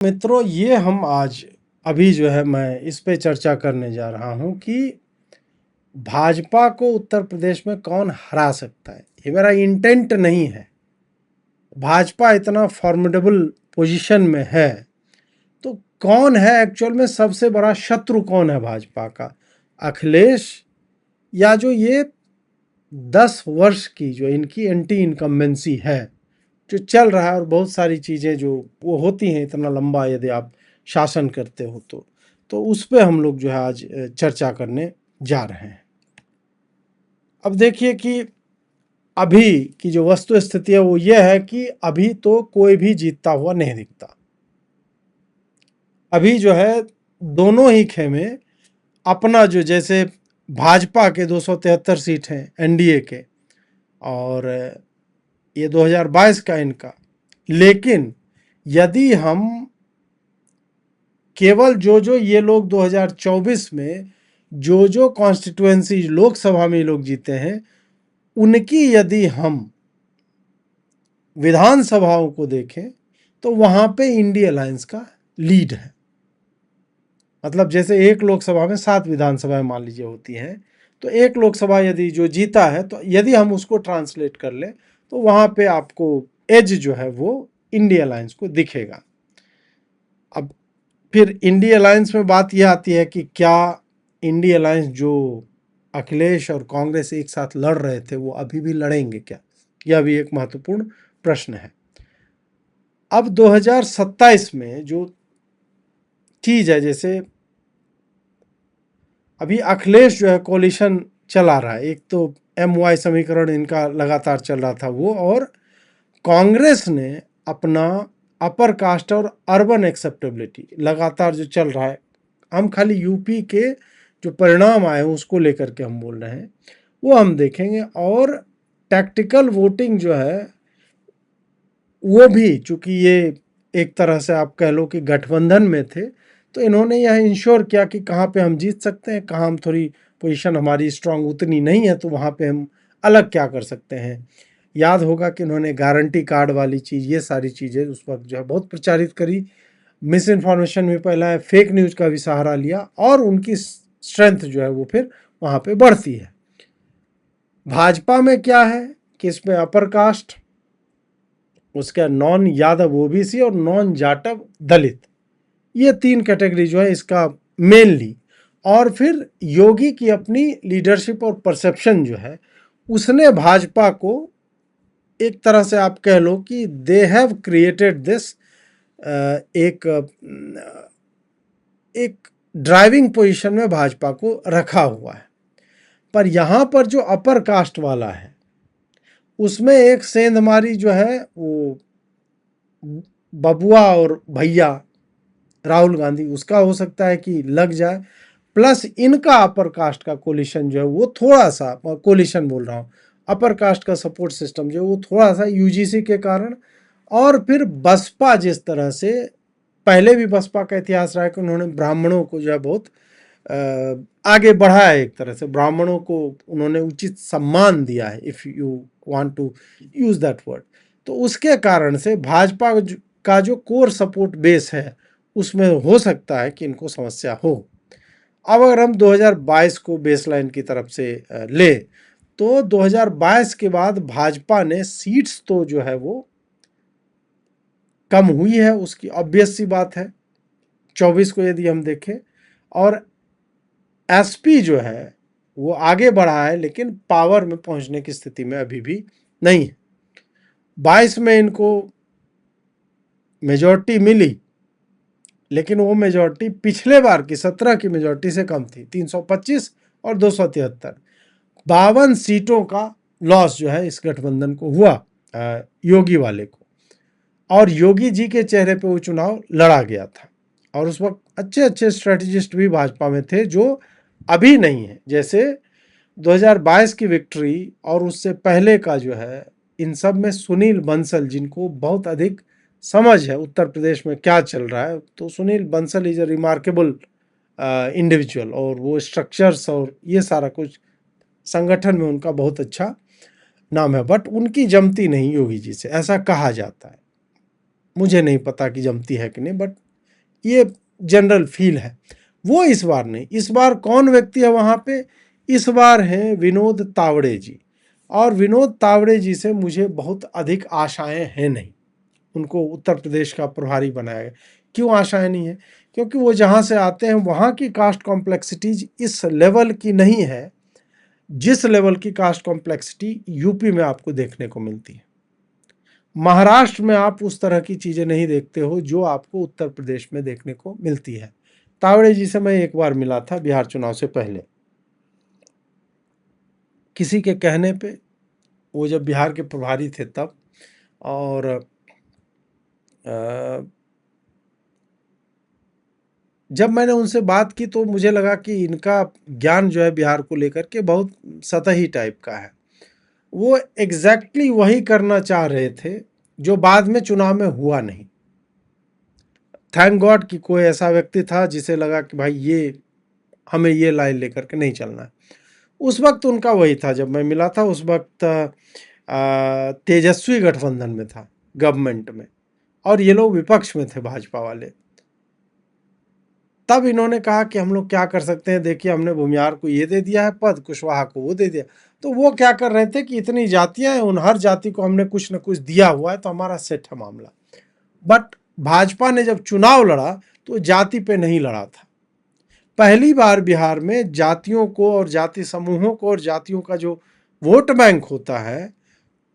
मित्रों, ये हम आज अभी जो है मैं इस पे चर्चा करने जा रहा हूँ कि भाजपा को उत्तर प्रदेश में कौन हरा सकता है। ये मेरा इंटेंट नहीं है। भाजपा इतना फॉर्मिडेबल पोजीशन में है, तो कौन है एक्चुअल में सबसे बड़ा शत्रु, कौन है भाजपा का? अखिलेश, या जो ये 10 वर्ष की जो इनकी एंटी इनकम्बेंसी है, जो चल रहा है, और बहुत सारी चीज़ें जो वो होती हैं इतना लंबा यदि आप शासन करते हो तो उस पे हम लोग जो है आज चर्चा करने जा रहे हैं। अब देखिए कि अभी की जो वस्तु स्थिति है वो ये है कि अभी तो कोई भी जीतता हुआ नहीं दिखता। अभी जो है दोनों ही खेमे अपना जो, जैसे भाजपा के 273 सीट हैं एनडीए के, और ये 2022 का इनका। लेकिन यदि हम केवल जो ये लोग 2024 में जो कॉन्स्टिट्यूएंसी लोकसभा में लोग जीते हैं, उनकी यदि हम विधानसभाओं को देखें तो वहां पे इंडिया अलायंस का लीड है। मतलब जैसे एक लोकसभा में 7 विधानसभाएं मान लीजिए होती हैं, तो एक लोकसभा यदि जो जीता है, तो यदि हम उसको ट्रांसलेट कर लें तो वहां पे आपको एज जो है वो इंडिया अलायंस को दिखेगा। अब फिर इंडिया अलायंस में बात यह आती है कि क्या इंडिया अलायंस जो अखिलेश और कांग्रेस एक साथ लड़ रहे थे वो अभी भी लड़ेंगे क्या? यह भी एक महत्वपूर्ण प्रश्न है। अब 2027 में जो चीज है, जैसे अभी अखिलेश जो है कोलिशन चला रहा है, एक तो MY समीकरण इनका लगातार चल रहा था वो, और कांग्रेस ने अपना अपर कास्ट और अर्बन एक्सेप्टेबिलिटी लगातार जो चल रहा है, हम खाली यूपी के जो परिणाम आए उसको लेकर के हम बोल रहे हैं, वो हम देखेंगे। और टैक्टिकल वोटिंग जो है वो भी, चूंकि ये एक तरह से आप कह लो कि गठबंधन में थे, तो इन्होंने यह इंश्योर किया कि कहाँ पे हम जीत सकते हैं, कहाँ हम थोड़ी पोजीशन हमारी स्ट्रांग उतनी नहीं है, तो वहाँ पे हम अलग क्या कर सकते हैं। याद होगा कि उन्होंने गारंटी कार्ड वाली चीज़, ये सारी चीज़ें उस वक्त जो है बहुत प्रचारित करी। मिस इन्फॉर्मेशन भी पहला है, फेक न्यूज़ का भी सहारा लिया, और उनकी स्ट्रेंथ जो है वो फिर वहाँ पे बढ़ती है। भाजपा में क्या है कि इसमें अपर कास्ट, उसका नॉन यादव ओबीसी और नॉन जाटव दलित, ये 3 कैटेगरी जो है इसका मेनली। और फिर योगी की अपनी लीडरशिप और परसेप्शन जो है, उसने भाजपा को एक तरह से आप कह लो कि दे हैव क्रिएटेड दिस एक ड्राइविंग पोजीशन में भाजपा को रखा हुआ है। पर यहाँ पर जो अपर कास्ट वाला है, उसमें एक सेंधमारी जो है वो बबुआ और भैया राहुल गांधी, उसका हो सकता है कि लग जाए। प्लस इनका अपर कास्ट का कोलिशन जो है वो थोड़ा सा, कोलिशन बोल रहा हूँ, अपर कास्ट का सपोर्ट सिस्टम जो है वो थोड़ा सा यूजीसी के कारण, और फिर बसपा जिस तरह से, पहले भी बसपा का इतिहास रहा है कि उन्होंने ब्राह्मणों को जो है बहुत आगे बढ़ाया है, एक तरह से ब्राह्मणों को उन्होंने उचित सम्मान दिया है, if you want to use that word. तो उसके कारण से भाजपा का जो कोर सपोर्ट बेस है, उसमें हो सकता है कि इनको समस्या हो। अब अगर हम 2022 को बेसलाइन की तरफ से ले, तो 2022 के बाद भाजपा ने सीट्स तो जो है वो कम हुई है, उसकी ऑब्वियस सी बात है। 24 को यदि हम देखें, और एसपी जो है वो आगे बढ़ा है, लेकिन पावर में पहुंचने की स्थिति में अभी भी नहीं है। 22 में इनको मेजॉरिटी मिली, लेकिन वो मेजॉरिटी पिछले बार की 17 की मेजॉरिटी से कम थी, 325 और 273, 52 सीटों का लॉस जो है इस गठबंधन को हुआ, योगी वाले को। और योगी जी के चेहरे पे वो चुनाव लड़ा गया था, और उस वक्त अच्छे अच्छे स्ट्रेटजिस्ट भी भाजपा में थे जो अभी नहीं है। जैसे 2022 की विक्ट्री और उससे पहले का जो है, इन सब में सुनील बंसल, जिनको बहुत अधिक समझ है उत्तर प्रदेश में क्या चल रहा है, तो Sunil Bansal is a remarkable individual, और वो स्ट्रक्चर्स और ये सारा कुछ संगठन में उनका बहुत अच्छा नाम है। बट उनकी जमती नहीं योगी जी से, ऐसा कहा जाता है। मुझे नहीं पता कि जमती है कि नहीं, बट ये जनरल फील है। वो इस बार नहीं। इस बार कौन व्यक्ति है वहाँ पे? इस बार हैं विनोद तावड़े जी। और विनोद तावड़े जी से मुझे बहुत अधिक आशाएं हैं नहीं। उनको उत्तर प्रदेश का प्रभारी बनाया गया। क्यों आशाएं नहीं है? क्योंकि वो जहाँ से आते हैं वहाँ की कास्ट कॉम्प्लेक्सिटीज इस लेवल की नहीं है जिस लेवल की कास्ट कॉम्प्लेक्सिटी यूपी में आपको देखने को मिलती है। महाराष्ट्र में आप उस तरह की चीज़ें नहीं देखते हो जो आपको उत्तर प्रदेश में देखने को मिलती है। तावड़े जी से मैं एक बार मिला था बिहार चुनाव से पहले, किसी के कहने पे, वो जब बिहार के प्रभारी थे तब। और जब मैंने उनसे बात की तो मुझे लगा कि इनका ज्ञान जो है बिहार को लेकर के बहुत सतही टाइप का है। वो एग्जैक्टली वही करना चाह रहे थे जो बाद में चुनाव में हुआ नहीं। थैंक गॉड कि कोई ऐसा व्यक्ति था जिसे लगा कि भाई ये हमें ये लाइन लेकर के नहीं चलना है। उस वक्त उनका वही था। जब मैं मिला था उस वक्त तेजस्वी गठबंधन में था, गवर्नमेंट में, और ये लोग विपक्ष में थे, भाजपा वाले। तब इन्होंने कहा कि हम लोग क्या कर सकते हैं, देखिए हमने भूमिहार को ये दे दिया है पद, कुशवाहा को वो दे दिया। तो वो क्या कर रहे थे कि इतनी जातियां हैं, उन हर जाति को हमने कुछ न कुछ दिया हुआ है तो हमारा सेट है मामला। बट भाजपा ने जब चुनाव लड़ा तो जाति पे नहीं लड़ा था। पहली बार बिहार में जातियों को और जाति समूहों को और जातियों का जो वोट बैंक होता है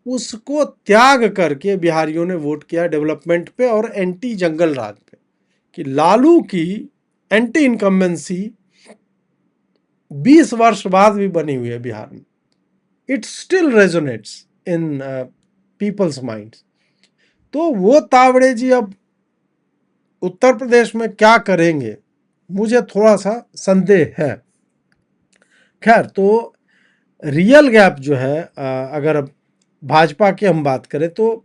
उसको त्याग करके बिहारियों ने वोट किया डेवलपमेंट पे और एंटी जंगल राज पे। कि लालू की एंटी इनकम्बेंसी 20 वर्ष बाद भी बनी हुई है बिहार में। It still resonates in people's minds. तो वो तावड़े जी अब उत्तर प्रदेश में क्या करेंगे, मुझे थोड़ा सा संदेह है। खैर, तो रियल गैप जो है, अगर भाजपा की हम बात करें तो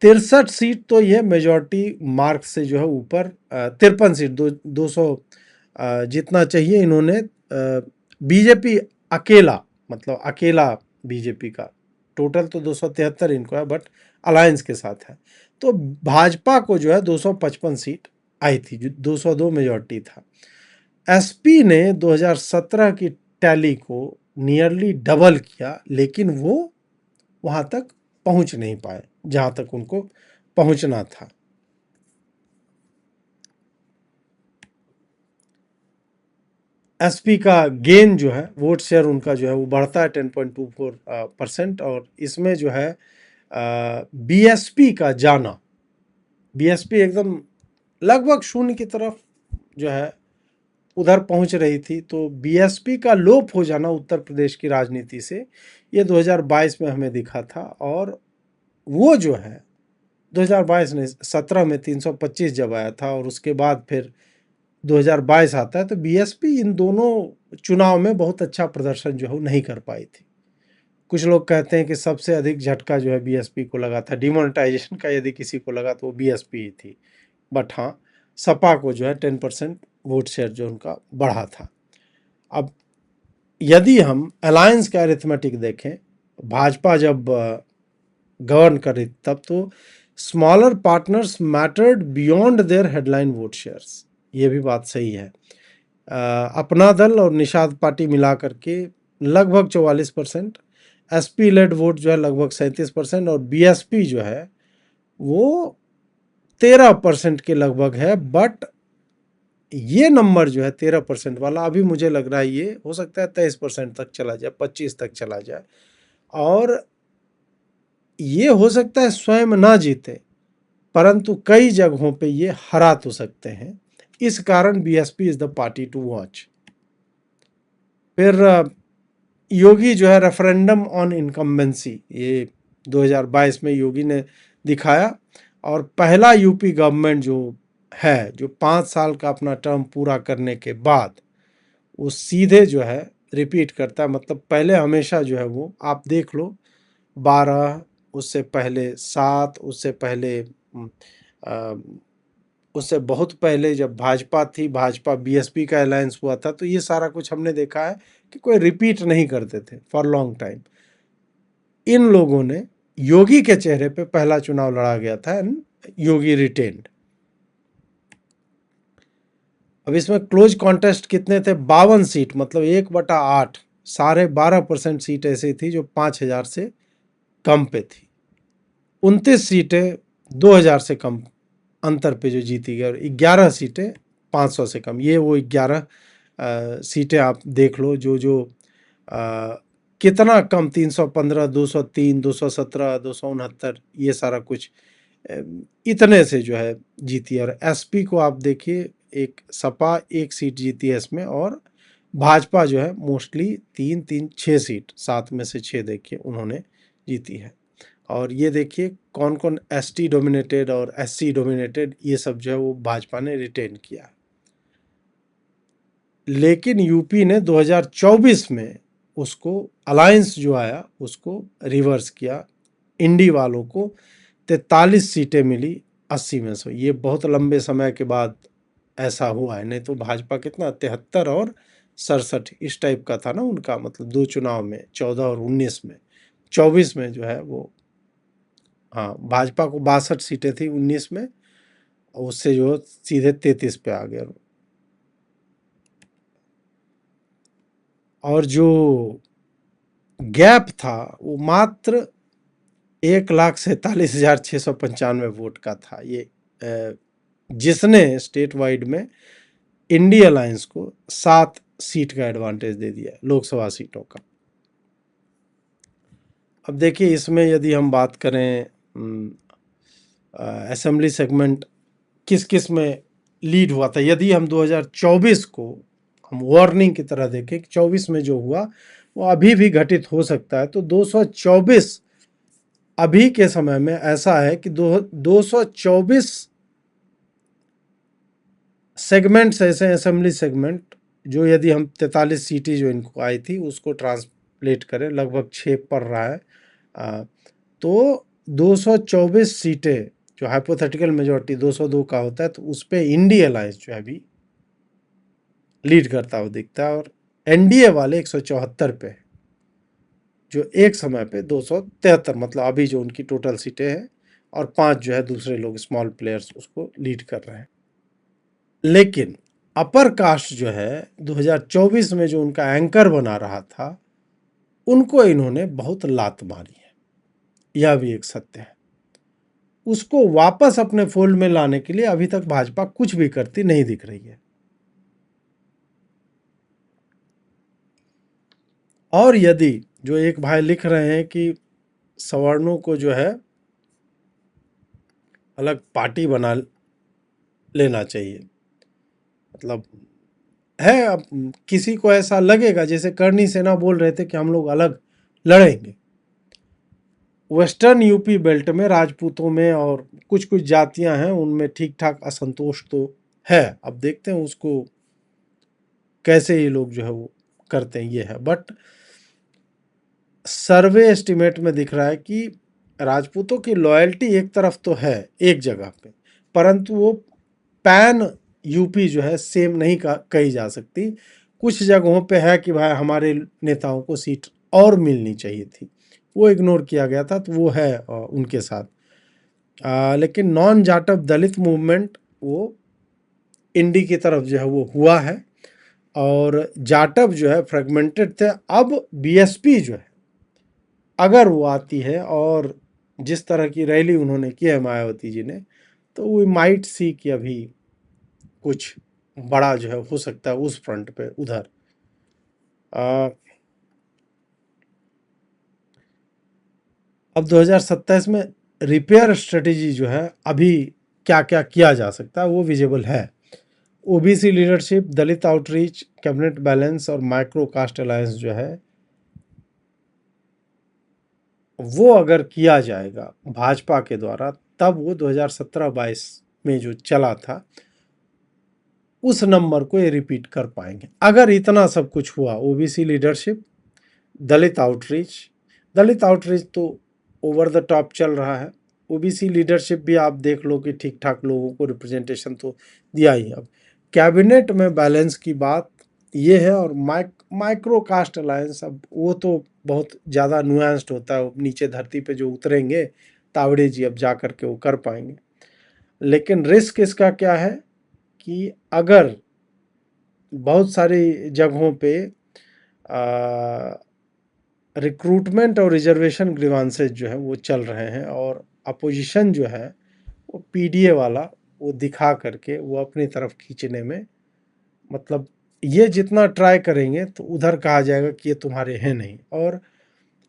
63 सीट तो ये मेजॉरिटी मार्क से जो है ऊपर, 53 सीट, 200 जितना चाहिए इन्होंने, बीजेपी अकेला, मतलब अकेला बीजेपी का, टोटल तो 273 इनको है बट अलायंस के साथ है। तो भाजपा को जो है 255 सीट आई थी, जो 202 मेजॉरिटी था। एसपी ने 2017 की टैली को नियरली डबल किया, लेकिन वो वहां तक पहुंच नहीं पाए जहां तक उनको पहुंचना था। एसपी का गेन जो है, वोट शेयर उनका जो है वो बढ़ता है 10.24%। और इसमें जो है बीएसपी का जाना, बीएसपी एकदम लगभग शून्य की तरफ जो है उधर पहुंच रही थी। तो बीएसपी का लोप हो जाना उत्तर प्रदेश की राजनीति से, ये 2022 में हमें दिखा था। और वो जो है 2022 ने 17 में 325 जब आया था और उसके बाद फिर 2022 आता है, तो बीएसपी इन दोनों चुनाव में बहुत अच्छा प्रदर्शन जो है नहीं कर पाई थी। कुछ लोग कहते हैं कि सबसे अधिक झटका जो है बीएसपी को लगा था, डिमोनेटाइजेशन का यदि किसी को लगा तो वो बीएसपी ही थी। बट हाँ, सपा को जो है 10% वोट शेयर जो उनका बढ़ा था। अब यदि हम अलायंस का अरिथमेटिक देखें, भाजपा जब गवर्न कर रही तब तो smaller partners mattered beyond their headline vote shares, ये भी बात सही है। अपना दल और निषाद पार्टी मिला करके लगभग 44%, एसपी लेड वोट जो है लगभग 37%, और बीएसपी जो है वो 13% के लगभग है। बट ये नंबर जो है 13% वाला, अभी मुझे लग रहा है ये हो सकता है 23% तक चला जाए, 25 तक चला जाए। और ये हो सकता है स्वयं ना जीते, परंतु कई जगहों पे ये हरा तो सकते हैं। इस कारण BSP is the party to watch. फिर योगी जो है रेफरेंडम ऑन इनकम्बेंसी, ये 2022 में योगी ने दिखाया। और पहला यूपी गवर्नमेंट जो है जो 5 साल का अपना टर्म पूरा करने के बाद वो सीधे जो है रिपीट करता है। मतलब पहले हमेशा जो है वो आप देख लो 12, उससे पहले 7, उससे पहले उससे बहुत पहले जब भाजपा थी, भाजपा बीएसपी का अलायंस हुआ था, तो ये सारा कुछ हमने देखा है कि कोई रिपीट नहीं करते थे फॉर लॉन्ग टाइम। इन लोगों ने, योगी के चेहरे पे पहला चुनाव लड़ा गया था एंड योगी रिटेन्ड। अब इसमें क्लोज कॉन्टेस्ट कितने थे? 52 सीट, मतलब 1/8, 12.5% सीट ऐसी थी जो 5,000 से कम पे थी। 29 सीटें 2,000 से कम अंतर पे जो जीती गई, और 11 सीटें 500 से कम। ये वो 11 सीटें आप देख लो जो जो कितना कम, 315, 203, 217, 269, ये सारा कुछ इतने से जो है जीती। और एसपी को आप देखिए, एक सपा 1 सीट जीती है इसमें, और भाजपा जो है मोस्टली 3-3-6 सीट, 7 में से 6 देखिए उन्होंने जीती है। और ये देखिए कौन कौन एसटी डोमिनेटेड और एससी डोमिनेटेड, ये सब जो है वो भाजपा ने रिटेन किया। लेकिन यूपी ने 2024 में उसको, अलायंस जो आया उसको रिवर्स किया। इंडी वालों को 43 सीटें मिली 80 में से। ये बहुत लंबे समय के बाद ऐसा हुआ है, नहीं तो भाजपा कितना 73 और 67 इस टाइप का था ना उनका, मतलब 2 चुनाव में, 14 और 19 में। 24 में जो है वो, हाँ, भाजपा को 62 सीटें थी 19 में, और उससे जो सीधे 33 पे आ गया। और जो गैप था वो मात्र 1,47,695 वोट का था। ये जिसने स्टेट वाइड में इंडिया अलायंस को 7 सीट का एडवांटेज दे दिया, लोकसभा सीटों का। अब देखिए इसमें यदि हम बात करें असेंबली सेगमेंट किस किस में लीड हुआ था, यदि हम 2024 को हम वार्निंग की तरह देखें कि 24 में जो हुआ वो अभी भी घटित हो सकता है, तो 224 अभी के समय में ऐसा है कि 224 सेगमेंट्स ऐसे असेंबली सेगमेंट, जो यदि हम 43 सीटें जो इनको आई थी उसको ट्रांसलेट करें, लगभग 6 पड़ रहा है, तो 224 सीटें जो हाइपोथेटिकल मेजोरिटी 202 का होता है, तो उस पर इंडिया अलायंस जो है अभी लीड करता हुआ दिखता है। और एनडीए वाले 174 पे, जो एक समय पे 273, मतलब अभी जो उनकी टोटल सीटें हैं, और 5 जो है दूसरे लोग स्मॉल प्लेयर्स उसको लीड कर रहे हैं। लेकिन अपर कास्ट जो है 2024 में जो उनका एंकर बना रहा था, उनको इन्होंने बहुत लात मारी है, यह भी एक सत्य है। उसको वापस अपने फोल्ड में लाने के लिए अभी तक भाजपा कुछ भी करती नहीं दिख रही है। और यदि जो एक भाई लिख रहे हैं कि सवर्णों को जो है अलग पार्टी बना लेना चाहिए, मतलब है, अब किसी को ऐसा लगेगा, जैसे करणी सेना बोल रहे थे कि हम लोग अलग लड़ेंगे। वेस्टर्न यूपी बेल्ट में राजपूतों में और कुछ कुछ जातियां हैं, उनमें ठीक ठाक असंतोष तो है। अब देखते हैं उसको कैसे ये लोग जो है वो करते हैं, ये है। बट सर्वे एस्टिमेट में दिख रहा है कि राजपूतों की लॉयल्टी एक तरफ तो है एक जगह पे, परंतु वो पैन यूपी जो है सेम नहीं कही जा सकती। कुछ जगहों पे है कि भाई हमारे नेताओं को सीट और मिलनी चाहिए थी, वो इग्नोर किया गया था, तो वो है उनके साथ। लेकिन नॉन जाटव दलित मूवमेंट वो इंडी की तरफ जो है वो हुआ है, और जाटव जो है फ्रेगमेंटेड थे। अब बीएसपी जो है अगर वो आती है, और जिस तरह की रैली उन्होंने की है मायावती जी ने, तो वी माइट सी कि अभी कुछ बड़ा जो है हो सकता है उस फ्रंट पे उधर। अब 2027 में रिपेयर स्ट्रेटेजी जो है अभी क्या क्या किया जा सकता है वो विजिबल है। ओबीसी लीडरशिप, दलित आउटरीच, कैबिनेट बैलेंस और माइक्रो कास्ट अलायंस जो है वो अगर किया जाएगा भाजपा के द्वारा, तब वो 2017-22 में जो चला था उस नंबर को ये रिपीट कर पाएंगे। अगर इतना सब कुछ हुआ, ओबीसी लीडरशिप, दलित आउटरीच, दलित आउटरीच तो ओवर द टॉप चल रहा है। ओबीसी लीडरशिप भी आप देख लो कि ठीक ठाक लोगों को रिप्रेजेंटेशन तो दिया ही। अब कैबिनेट में बैलेंस की बात ये है, और माइक्रो कास्ट अलायंस, अब वो तो बहुत ज़्यादा नुआंस्ड होता है, नीचे धरती पे जो उतरेंगे तावड़े जी अब जा करके वो कर पाएंगे। लेकिन रिस्क इसका क्या है कि अगर बहुत सारी जगहों पे रिक्रूटमेंट और रिजर्वेशन ग्रीवांसेस जो है वो चल रहे हैं, और अपोजिशन जो है वो पीडीए वाला वो दिखा करके वो अपनी तरफ खींचने में, मतलब ये जितना ट्राई करेंगे तो उधर कहा जाएगा कि ये तुम्हारे हैं नहीं। और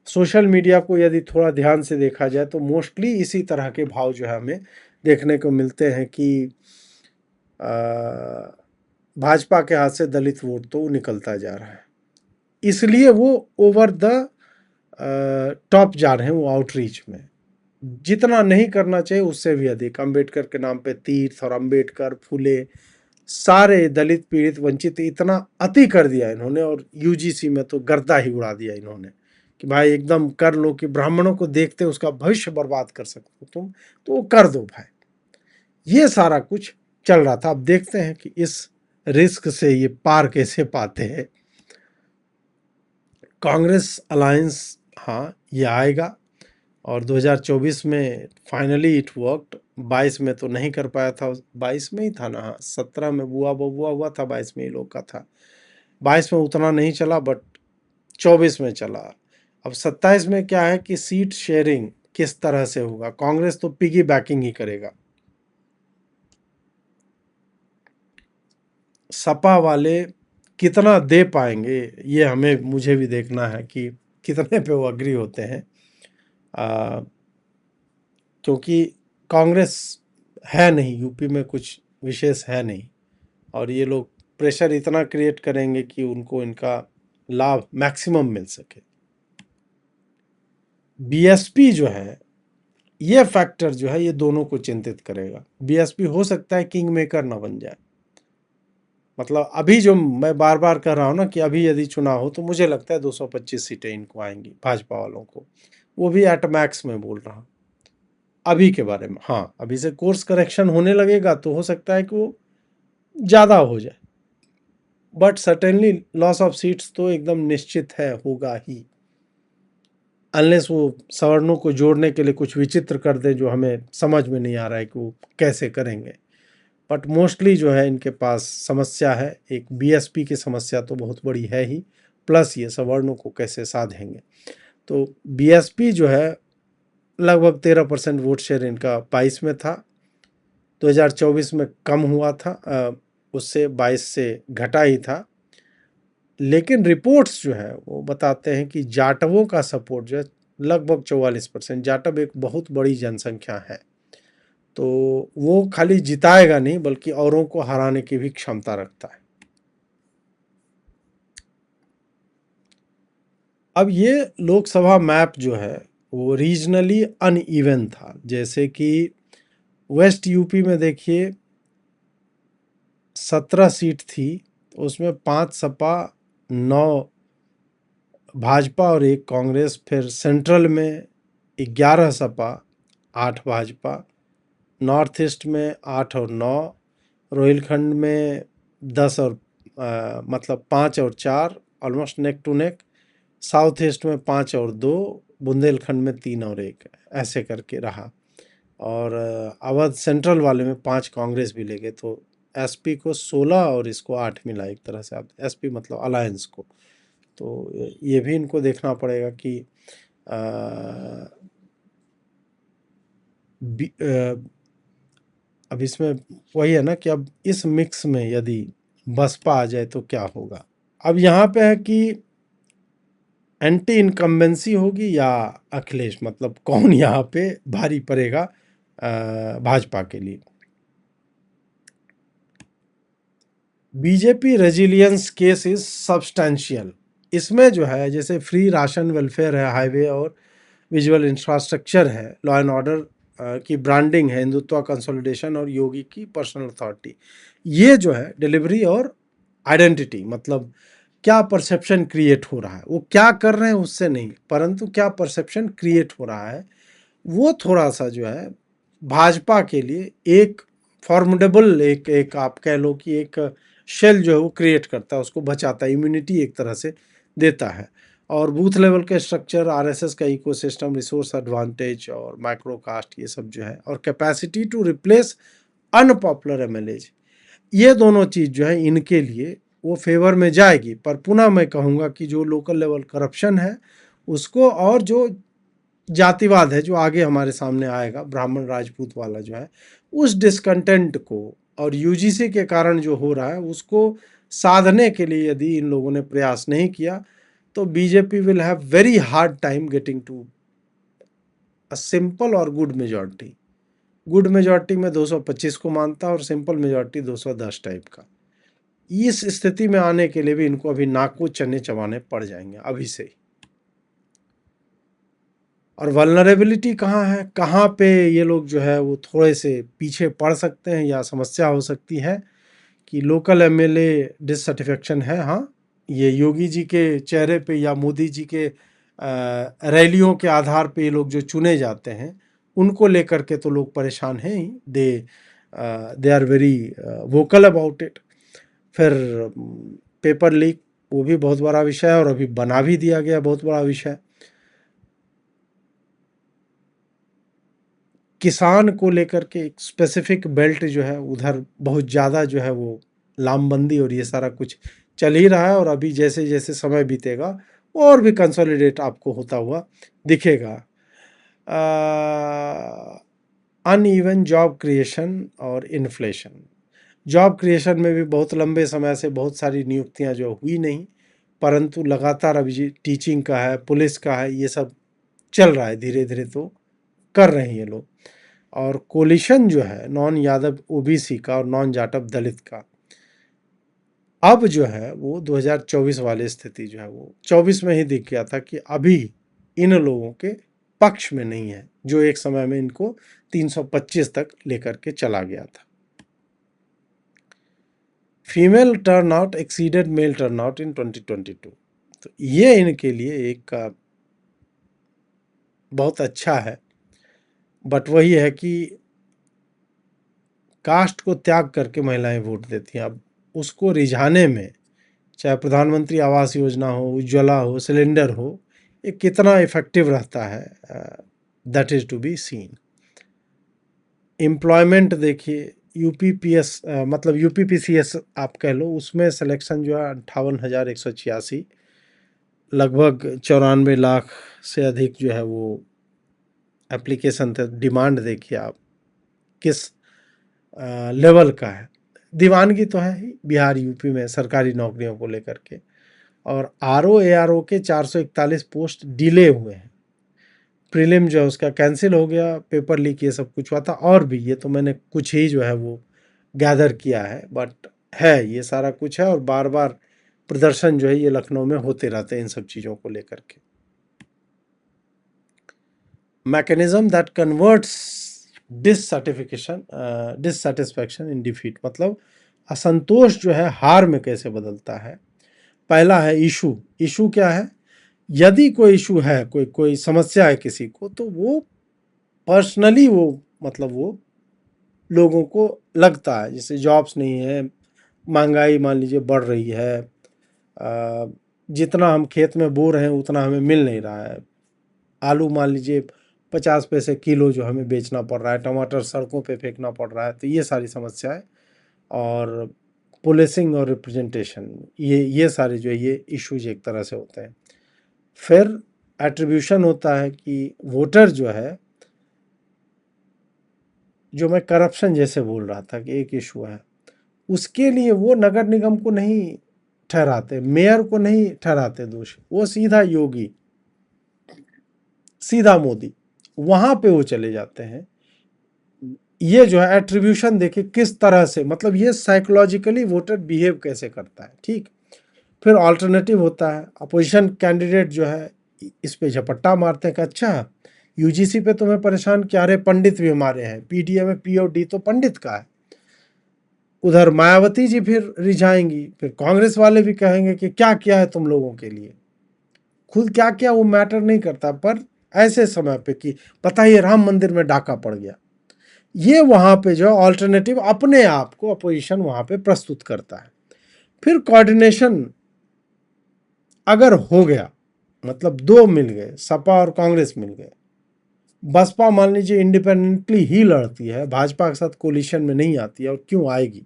सोशल मीडिया को यदि थोड़ा ध्यान से देखा जाए तो मोस्टली इसी तरह के भाव जो है हमें देखने को मिलते हैं कि भाजपा के हाथ से दलित वोट तो निकलता जा रहा है, इसलिए वो ओवर द टॉप जा रहे हैं वो आउटरीच में। जितना नहीं करना चाहिए उससे भी अधिक अंबेडकर के नाम पे तीर्थ, और अंबेडकर, फुले, सारे दलित, पीड़ित, वंचित, इतना अति कर दिया इन्होंने। और यूजीसी में तो गर्दा ही उड़ा दिया इन्होंने कि भाई एकदम कर लो, कि ब्राह्मणों को देखते उसका भविष्य बर्बाद कर सकते हो तुम, तो वो कर दो भाई। ये सारा कुछ चल रहा था। अब देखते हैं कि इस रिस्क से ये पार कैसे पाते हैं। कांग्रेस अलायंस, हाँ ये आएगा, और 2024 में फाइनली इट वर्कड। 22 में तो नहीं कर पाया था, 22 में ही था ना, हाँ 17 में बुआ बबुआ हुआ था, 22 में ये लोग का था। 22 में उतना नहीं चला, बट 24 में चला। अब 27 में क्या है कि सीट शेयरिंग किस तरह से होगा। कांग्रेस तो पिगी बैकिंग ही करेगा, सपा वाले कितना दे पाएंगे ये मुझे भी देखना है कि कितने पे वो अग्री होते हैं। क्योंकि कांग्रेस है नहीं, यूपी में कुछ विशेष है नहीं, और ये लोग प्रेशर इतना क्रिएट करेंगे कि उनको इनका लाभ मैक्सिमम मिल सके। बीएसपी जो है, ये फैक्टर जो है ये दोनों को चिंतित करेगा। बीएसपी हो सकता है किंग मेकर ना बन जाए। मतलब अभी जो मैं बार बार कह रहा हूँ ना कि अभी यदि चुनाव हो तो मुझे लगता है 225 सीटें इनको आएंगी, भाजपा वालों को। वो भी एट मैक्स में बोल रहा हूँ अभी के बारे में। हाँ, अभी से कोर्स करेक्शन होने लगेगा तो हो सकता है कि वो ज़्यादा हो जाए, but certainly loss of seats तो एकदम निश्चित है, होगा ही, अनलेस वो सवर्णों को जोड़ने के लिए कुछ विचित्र कर दे जो हमें समझ में नहीं आ रहा है कि वो कैसे करेंगे। बट मोस्टली जो है इनके पास समस्या है, एक बीएसपी की समस्या तो बहुत बड़ी है ही, प्लस ये सवर्णों को कैसे साधेंगे। तो बीएसपी जो है लगभग 13% वोट शेयर इनका 22 में था, 2024 में कम हुआ था, उससे 22 से घटा ही था। लेकिन रिपोर्ट्स जो है वो बताते हैं कि जाटवों का सपोर्ट जो है लगभग 44%। जाटव एक बहुत बड़ी जनसंख्या है, तो वो खाली जिताएगा नहीं बल्कि औरों को हराने की भी क्षमता रखता है। अब ये लोकसभा मैप जो है वो रीजनली अनइवन था। जैसे कि वेस्ट यूपी में देखिए 17 सीट थी, उसमें 5 सपा, 9 भाजपा और 1 कांग्रेस। फिर सेंट्रल में 11 सपा, 8 भाजपा। नॉर्थ ईस्ट में 8 और 9, रोहिलखंड में 10 और मतलब 5 और 4, almost neck to neck. South east में 5 और 2, बुंदेलखंड में 3 और 1, ऐसे करके रहा। और अवध सेंट्रल वाले में 5 कांग्रेस भी ले गए, तो एसपी को 16 और इसको 8 मिला एक तरह से। आप एसपी मतलब अलायंस को, तो ये भी इनको देखना पड़ेगा कि अब इसमें वही है ना कि अब इस मिक्स में यदि बसपा आ जाए तो क्या होगा। अब यहाँ पे है कि एंटी इनकम्बेंसी होगी या अखिलेश, मतलब कौन यहाँ पे भारी पड़ेगा भाजपा के लिए। BJP resilience case is substantial. इसमें जो है जैसे फ्री राशन, वेलफेयर है, हाईवे और विजुअल इंफ्रास्ट्रक्चर है, लॉ एंड ऑर्डर की ब्रांडिंग है, हिंदुत्व कंसोलिडेशन और योगी की पर्सनल अथॉरिटी। ये जो है डिलीवरी और आइडेंटिटी, मतलब क्या परसेप्शन क्रिएट हो रहा है, वो क्या कर रहे हैं उससे नहीं, परंतु क्या परसेप्शन क्रिएट हो रहा है, वो थोड़ा सा जो है भाजपा के लिए एक फॉर्मिडेबल, एक एक आप कह लो कि एक शेल जो है वो क्रिएट करता है, उसको बचाता है, इम्यूनिटी एक तरह से देता है। और बूथ लेवल के स्ट्रक्चर, आरएसएस का इकोसिस्टम, रिसोर्स एडवांटेज और माइक्रो कास्ट, ये सब जो है, और capacity to replace unpopular MLAs, ये दोनों चीज़ जो है इनके लिए वो फेवर में जाएगी। पर पुनः मैं कहूँगा कि जो लोकल लेवल करप्शन है उसको, और जो जातिवाद है जो आगे हमारे सामने आएगा, ब्राह्मण राजपूत वाला जो है, उस डिस्कंटेंट को और यूजीसी के कारण जो हो रहा है उसको साधने के लिए यदि इन लोगों ने प्रयास नहीं किया तो BJP will have very hard time getting to a simple और गुड मेजॉरिटी। गुड मेजॉरिटी में 225 को मानता और सिंपल मेजॉरिटी 210 टाइप का। इस स्थिति में आने के लिए भी इनको अभी नाक को चने चबाने पड़ जाएंगे अभी से ही। और वल्नरेबिलिटी कहाँ है, कहाँ पे ये लोग जो है वो थोड़े से पीछे पड़ सकते हैं या समस्या हो सकती है कि लोकल एमएलए डिससैटिस्फैक्शन है। हाँ, ये योगी जी के चेहरे पे या मोदी जी के रैलियों के आधार पे ये लोग जो चुने जाते हैं उनको लेकर के तो लोग परेशान हैं ही। They are very vocal about it. फिर पेपर लीक, वो भी बहुत बड़ा विषय है और अभी बना भी दिया गया बहुत बड़ा विषय। किसान को लेकर के एक स्पेसिफिक बेल्ट जो है उधर बहुत ज़्यादा जो है वो लामबंदी और ये सारा कुछ चल ही रहा है, और अभी जैसे जैसे समय बीतेगा और भी कंसोलिडेट आपको होता हुआ दिखेगा। अनइवन जॉब क्रिएशन और इन्फ्लेशन। जॉब क्रिएशन में भी बहुत लंबे समय से बहुत सारी नियुक्तियां जो हुई नहीं, परंतु लगातार अभी टीचिंग का है, पुलिस का है, ये सब चल रहा है, धीरे धीरे तो कर रहे हैं ये लोग। और कोलिशन जो है नॉन यादव ओबीसी का और नॉन जाटव दलित का, अब जो है वो 2024 वाली स्थिति जो है वो 24 में ही दिख गया था कि अभी इन लोगों के पक्ष में नहीं है, जो एक समय में इनको 325 तक लेकर के चला गया था। Female turnout exceeded male turnout in 2022, तो ये इनके लिए एक बहुत अच्छा है। बट वही है कि कास्ट को त्याग करके महिलाएं वोट देती हैं। अब उसको रिझाने में, चाहे प्रधानमंत्री आवास योजना हो, उज्ज्वला हो, सिलेंडर हो, ये कितना इफेक्टिव रहता है, that is to be seen. Employment देखिए, यूपीपीएस मतलब यूपीपीसीएस आप कह लो, उसमें सिलेक्शन जो है 58,186, लगभग 94 लाख से अधिक जो है वो एप्लीकेशन थे। डिमांड देखिए आप किस लेवल का है। दीवानगी तो है ही बिहार यूपी में सरकारी नौकरियों को लेकर के। और आरओ एआरओ के 441 पोस्ट डिले हुए हैं। प्रीलिम जो है उसका कैंसिल हो गया, पेपर लीक ये सब कुछ हुआ था, और भी ये तो मैंने कुछ ही जो है वो गैदर किया है, बट है ये सारा कुछ है। और बार बार प्रदर्शन जो है ये लखनऊ में होते रहते हैं इन सब चीज़ों को लेकर के। Mechanism that converts dissatisfaction in defeat, मतलब असंतोष जो है हार में कैसे बदलता है। पहला है इशू। इशू क्या है, यदि कोई इशू है, कोई समस्या है किसी को, तो वो पर्सनली वो मतलब वो लोगों को लगता है। जैसे जॉब्स नहीं है, महंगाई मान लीजिए बढ़ रही है, जितना हम खेत में बो रहे हैं उतना हमें मिल नहीं रहा है। आलू मान लीजिए 50 पैसे किलो जो हमें बेचना पड़ रहा है, टमाटर सड़कों पे फेंकना पड़ रहा है, तो ये सारी समस्याएं। और पुलिसिंग और रिप्रेजेंटेशन, ये सारे जो है ये इश्यूज एक तरह से होते हैं। फिर एट्रीब्यूशन होता है कि वोटर जो है, जो मैं करप्शन जैसे बोल रहा था कि एक इशू है, उसके लिए वो नगर निगम को नहीं ठहराते, मेयर को नहीं ठहराते दोषी, वो सीधा योगी, सीधा मोदी, वहां पे वो चले जाते हैं। ये जो है एट्रीब्यूशन देखिए किस तरह से, मतलब ये साइकोलॉजिकली वोटर बिहेव कैसे करता है। ठीक, फिर ऑल्टरनेटिव होता है, अपोजिशन कैंडिडेट जो है इस पे झपट्टा मारते हैं कि अच्छा यूजीसी पे तुम्हें परेशान क्या, रहे पंडित भी हमारे हैं, पीडीए में पी और डी तो पंडित का है। उधर मायावती जी फिर रिझाएंगी, फिर कांग्रेस वाले भी कहेंगे कि क्या किया है तुम लोगों के लिए, खुद क्या किया वो मैटर नहीं करता, पर ऐसे समय पे कि पता ही राम मंदिर में डाका पड़ गया, ये वहां पे जो ऑल्टरनेटिव अपने आप को अपोजिशन वहां पे प्रस्तुत करता है। फिर कोऑर्डिनेशन अगर हो गया, मतलब दो मिल गए, सपा और कांग्रेस मिल गए, बसपा मान लीजिए इंडिपेंडेंटली ही लड़ती है, भाजपा के साथ कोलिशन में नहीं आती है, और क्यों आएगी,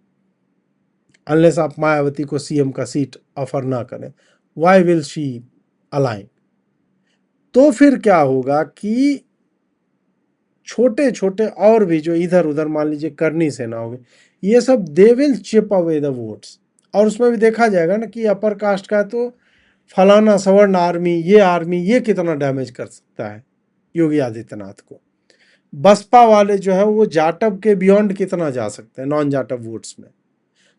अनलेस आप मायावती को सीएम का सीट ऑफर ना करें, व्हाई विल शी अलाइन? तो फिर क्या होगा कि छोटे छोटे और भी जो इधर उधर मान लीजिए करनी सेना होगी, ये सब they will chip away the votes. और उसमें भी देखा जाएगा ना कि अपर कास्ट का तो फलाना सवर्ण आर्मी ये कितना डैमेज कर सकता है योगी आदित्यनाथ को। बसपा वाले जो है वो जाटव के बियॉन्ड कितना जा सकते हैं नॉन जाटव वोट्स में।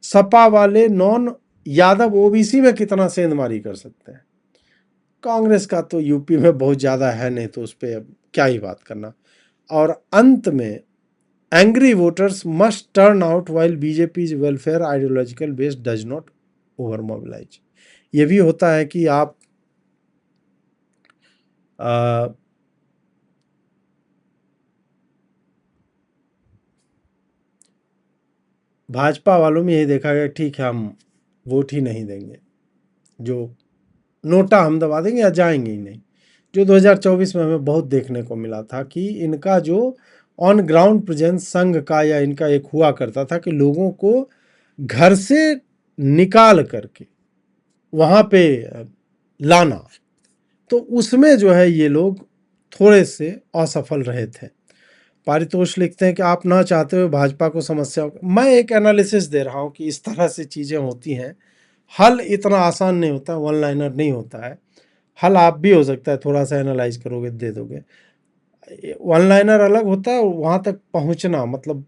सपा वाले नॉन यादव ओबीसी में कितना सेंधमारी कर सकते हैं। कांग्रेस का तो यूपी में बहुत ज़्यादा है नहीं, तो उस पर क्या ही बात करना। और अंत में angry voters must turn out while BJP welfare ideological base does not over mobilise. ये भी होता है कि आप भाजपा वालों में यही देखा गया, ठीक है हम वोट ही नहीं देंगे, जो नोटा हम दबा देंगे या जाएंगे ही नहीं। जो 2024 में हमें बहुत देखने को मिला था कि इनका जो ऑन ग्राउंड प्रेजेंस संघ का या इनका एक हुआ करता था कि लोगों को घर से निकाल करके वहाँ पे लाना, तो उसमें जो है ये लोग थोड़े से असफल रहे थे। पारितोष लिखते हैं कि आप ना चाहते हुए भाजपा को समस्या, मैं एक एनालिसिस दे रहा हूँ कि इस तरह से चीज़ें होती हैं। हल इतना आसान नहीं होता, वन लाइनर नहीं होता है। हल आप भी हो सकता है थोड़ा सा एनालाइज करोगे दे दोगे। वन लाइनर अलग होता है, वहाँ तक पहुँचना मतलब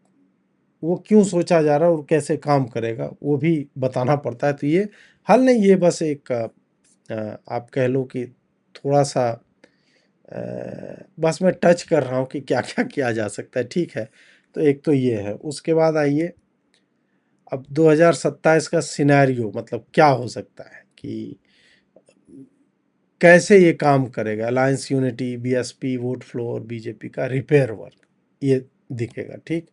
वो क्यों सोचा जा रहा है और कैसे काम करेगा वो भी बताना पड़ता है। तो ये हल नहीं, ये बस एक आप कह लो कि थोड़ा सा बस मैं टच कर रहा हूँ कि क्या क्या किया जा सकता है। ठीक है, तो एक तो ये है। उसके बाद आइए अब 2027 का सिनेरियो, मतलब क्या हो सकता है कि कैसे ये काम करेगा। Alliance unity, BSP, vote flow और बीजेपी का रिपेयर वर्क, ये दिखेगा। ठीक,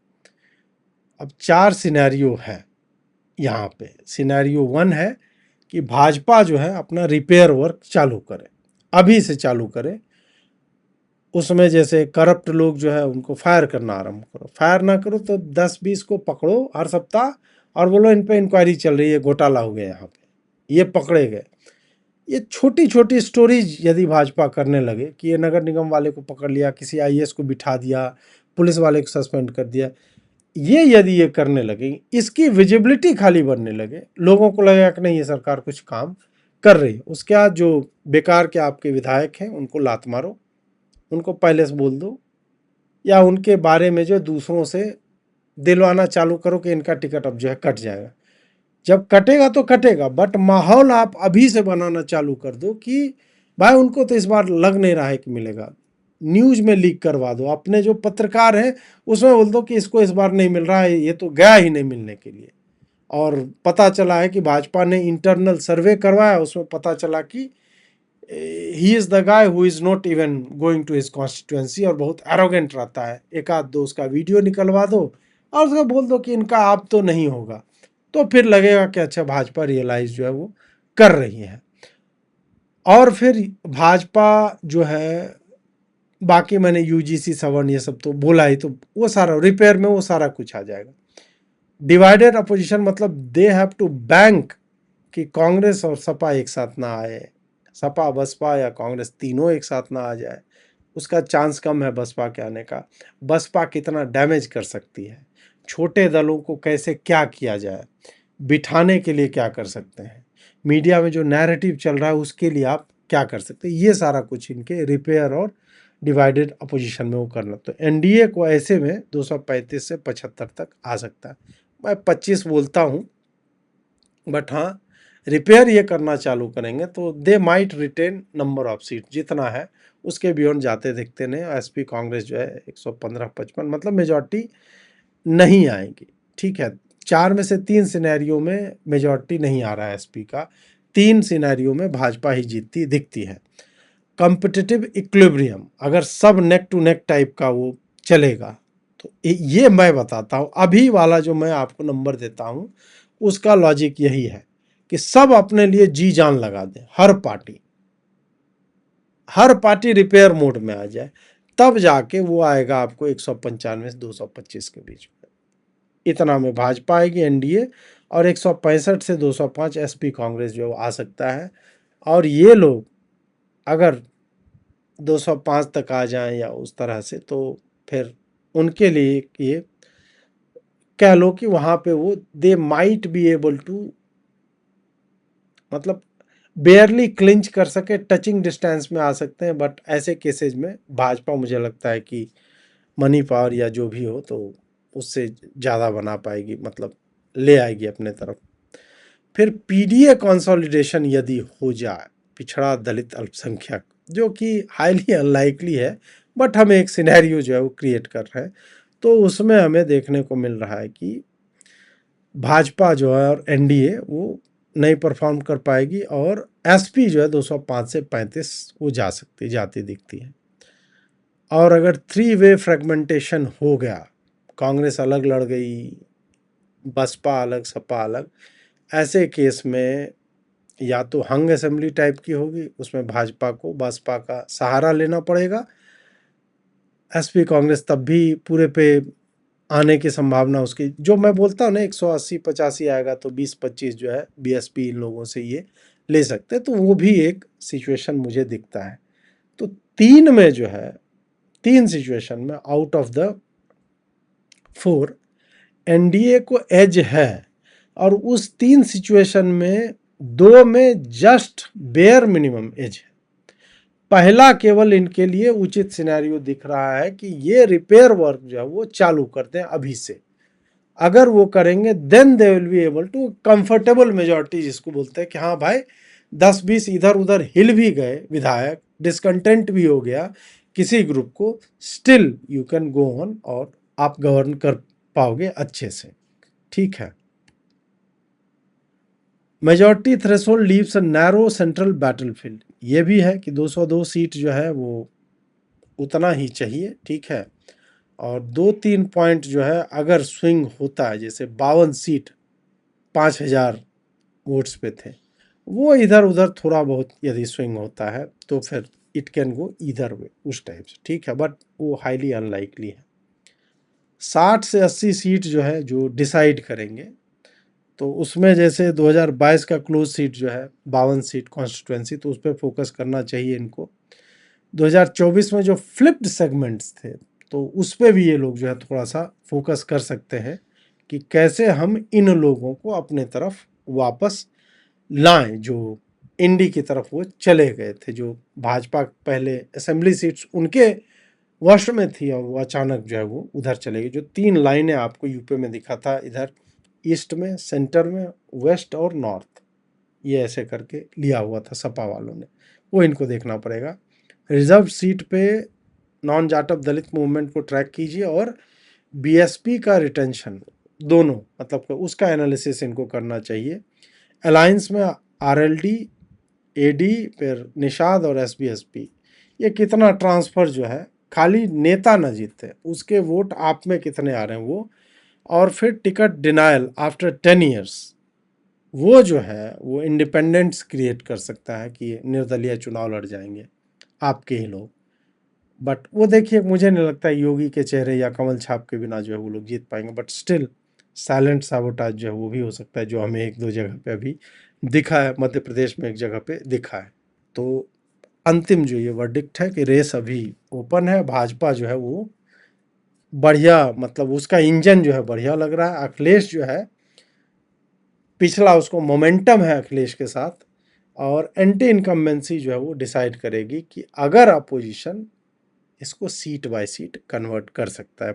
अब 4 सिनेरियो है यहाँ पे। सिनेरियो 1 है कि भाजपा जो है अपना रिपेयर वर्क चालू करे, अभी से चालू करे। उसमें जैसे करप्ट लोग जो है उनको फायर करना आरंभ करो। फायर ना करो तो 10-20 को पकड़ो हर सप्ताह और बोलो इन पे इंक्वायरी चल रही है, घोटाला हो गया यहाँ पे, ये पकड़े गए। ये छोटी छोटी स्टोरीज यदि भाजपा करने लगे कि ये नगर निगम वाले को पकड़ लिया, किसी आईएएस को बिठा दिया, पुलिस वाले को सस्पेंड कर दिया, ये यदि ये करने लगे, इसकी विजिबिलिटी खाली बनने लगे, लोगों को लगेगा कि नहीं ये सरकार कुछ काम कर रही है। उसके बाद जो बेकार के आपके विधायक हैं उनको लात मारो, उनको पहले से बोल दो, या उनके बारे में जो दूसरों से दिलवाना चालू करो कि इनका टिकट अब जो है कट जाएगा। जब कटेगा तो कटेगा, बट माहौल आप अभी से बनाना चालू कर दो कि भाई उनको तो इस बार लग नहीं रहा है कि मिलेगा, न्यूज में लीक करवा दो। अपने जो पत्रकार हैं उसमें बोल दो कि इसको इस बार नहीं मिल रहा है, ये तो गया ही नहीं मिलने के लिए। और पता चला है कि भाजपा ने इंटरनल सर्वे करवाया, उसमें पता चला कि he is the guy who is not even going to his constituency, और बहुत एरोगेंट रहता है। एक आध दो उसका वीडियो निकलवा दो और उसका बोल दो कि इनका आप तो नहीं होगा, तो फिर लगेगा कि अच्छा भाजपा रियलाइज जो है वो कर रही है। और फिर भाजपा जो है, बाकी मैंने यूजीसी सवर्ण ये सब तो बोला ही, तो वो सारा रिपेयर में वो सारा कुछ आ जाएगा। डिवाइडेड अपोजिशन मतलब दे हैव टू बैंक कि कांग्रेस और सपा एक साथ ना आए, सपा बसपा या कांग्रेस तीनों एक साथ ना आ जाए, उसका चांस कम है बसपा के आने का। बसपा कितना डैमेज कर सकती है, छोटे दलों को कैसे क्या किया जाए, बिठाने के लिए क्या कर सकते हैं, मीडिया में जो नैरेटिव चल रहा है उसके लिए आप क्या कर सकते हैं, ये सारा कुछ इनके रिपेयर और डिवाइडेड अपोजिशन में वो करना। तो एनडीए को ऐसे में 235 से 75 तक आ सकता है। मैं 25 बोलता हूँ, बट हाँ रिपेयर ये करना चालू करेंगे तो they might retain number of seat जितना है, उसके बियॉन्ड जाते दिखते नहीं। एसपी कांग्रेस जो है 115-55 मतलब मेजॉरिटी नहीं आएगी। ठीक है, 4 में से 3 सिनेरियो में मेजॉरिटी नहीं आ रहा है एसपी का, 3 सिनेरियो में भाजपा ही जीतती दिखती है। कॉम्पिटिटिव इक्विलिब्रियम, अगर सब नेक टू नेक टाइप का वो चलेगा तो ये मैं बताता हूँ अभी वाला जो मैं आपको नंबर देता हूँ उसका लॉजिक यही है कि सब अपने लिए जी जान लगा दें, हर पार्टी रिपेयर मोड में आ जाए, तब जाके वो आएगा आपको 195 से 225 के बीच में। इतना में भाजपा आएगी एनडीए, और 165 से 205 एसपी कांग्रेस जो है वो आ सकता है। और ये लोग अगर 205 तक आ जाएं या उस तरह से, तो फिर उनके लिए ये कह लो कि वहाँ पे वो they might be able to, मतलब बेयरली क्लिंच कर सके, टचिंग डिस्टेंस में आ सकते हैं। बट ऐसे केसेज में भाजपा मुझे लगता है कि मनी पावर या जो भी हो तो उससे ज़्यादा बना पाएगी, मतलब ले आएगी अपने तरफ। फिर पीडीए कंसोलिडेशन यदि हो जाए, पिछड़ा दलित अल्पसंख्यक, जो कि हाईली अनलाइकली है, बट हम एक सिनेरियो जो है वो क्रिएट कर रहे हैं, तो उसमें हमें देखने को मिल रहा है कि भाजपा जो है और एनडीए वो नहीं परफॉर्म कर पाएगी, और एसपी जो है 205 से 35 वो जाती दिखती है। और अगर 3 वे फ्रेगमेंटेशन हो गया, कांग्रेस अलग लड़ गई, बसपा अलग, सपा अलग, ऐसे केस में या तो हंग असेंबली टाइप की होगी, उसमें भाजपा को बसपा का सहारा लेना पड़ेगा, एसपी कांग्रेस तब भी पूरे पे आने की संभावना उसकी, जो मैं बोलता हूँ ना 180-85 आएगा, तो 20-25 जो है बीएसपी इन लोगों से ये ले सकते हैं, तो वो भी एक सिचुएशन मुझे दिखता है। तो 3 में जो है, 3 सिचुएशन में आउट ऑफ द 4 एनडीए को एज है, और उस 3 सिचुएशन में 2 में जस्ट बेयर मिनिमम एज है। पहला केवल इनके लिए उचित सिनेरियो दिख रहा है कि ये रिपेयर वर्क जो है वो चालू कर दें अभी से। अगर वो करेंगे then they will be able to comfortable majority, जिसको बोलते हैं कि हाँ भाई 10-20 इधर उधर हिल भी गए विधायक, डिसकंटेंट भी हो गया किसी ग्रुप को, still you can go on और आप गवर्न कर पाओगे अच्छे से। ठीक है। Majority threshold leaves a narrow central battlefield, ये भी है कि 202 सीट जो है वो उतना ही चाहिए। ठीक है। और 2-3 पॉइंट जो है अगर स्विंग होता है, जैसे 52 सीट 5000 वोट्स पे थे, वो इधर उधर थोड़ा बहुत यदि स्विंग होता है तो फिर इट कैन गो इधर वे, उस टाइप से। ठीक है, बट वो हाईली अनलाइकली है। 60 से 80 सीट जो है जो डिसाइड करेंगे, तो उसमें जैसे 2022 का क्लोज सीट जो है 52 सीट कॉन्स्टिट्यूएंसी, तो उस पर फोकस करना चाहिए इनको। 2024 में जो फ्लिप्ड सेगमेंट्स थे, तो उस पर भी ये लोग जो है थोड़ा सा फोकस कर सकते हैं कि कैसे हम इन लोगों को अपने तरफ वापस लाएं, जो इंडी की तरफ वो चले गए थे, जो भाजपा पहले असेंबली सीट्स उनके वश में थी और वो अचानक जो है वो उधर चले गए। जो 3 लाइनें आपको यूपी में दिखा था, इधर ईस्ट में, सेंटर में, वेस्ट और नॉर्थ, ये ऐसे करके लिया हुआ था सपा वालों ने, वो इनको देखना पड़ेगा। रिजर्व सीट पे नॉन जाटव दलित मूवमेंट को ट्रैक कीजिए, और बीएसपी का रिटेंशन दोनों, मतलब उसका एनालिसिस इनको करना चाहिए। अलायंस में आरएलडी, एडी, फिर निषाद और एसबीएसपी, ये कितना ट्रांसफर जो है, खाली नेता न जीतते, उसके वोट आप में कितने आ रहे हैं वो, और फिर टिकट डिनायल आफ्टर 10 ईयर्स, वो जो है वो इंडिपेंडेंस क्रिएट कर सकता है कि निर्दलीय चुनाव लड़ जाएंगे आपके ही लोग। बट वो देखिए, मुझे नहीं लगता योगी के चेहरे या कमल छाप के बिना जो है वो लोग जीत पाएंगे, बट स्टिल साइलेंट साबोटाज जो है वो भी हो सकता है, जो हमें 1-2 जगह पे अभी दिखा है, मध्य प्रदेश में एक जगह पे दिखा है। तो अंतिम जो ये वर्डिक्ट है कि रेस अभी ओपन है, भाजपा जो है वो बढ़िया, मतलब उसका इंजन जो है बढ़िया लग रहा है। अखिलेश जो है, पिछला उसको मोमेंटम है अखिलेश के साथ, और एंटी इनकम्बेंसी जो है वो डिसाइड करेगी कि अगर अपोजिशन इसको सीट बाय सीट कन्वर्ट कर सकता है।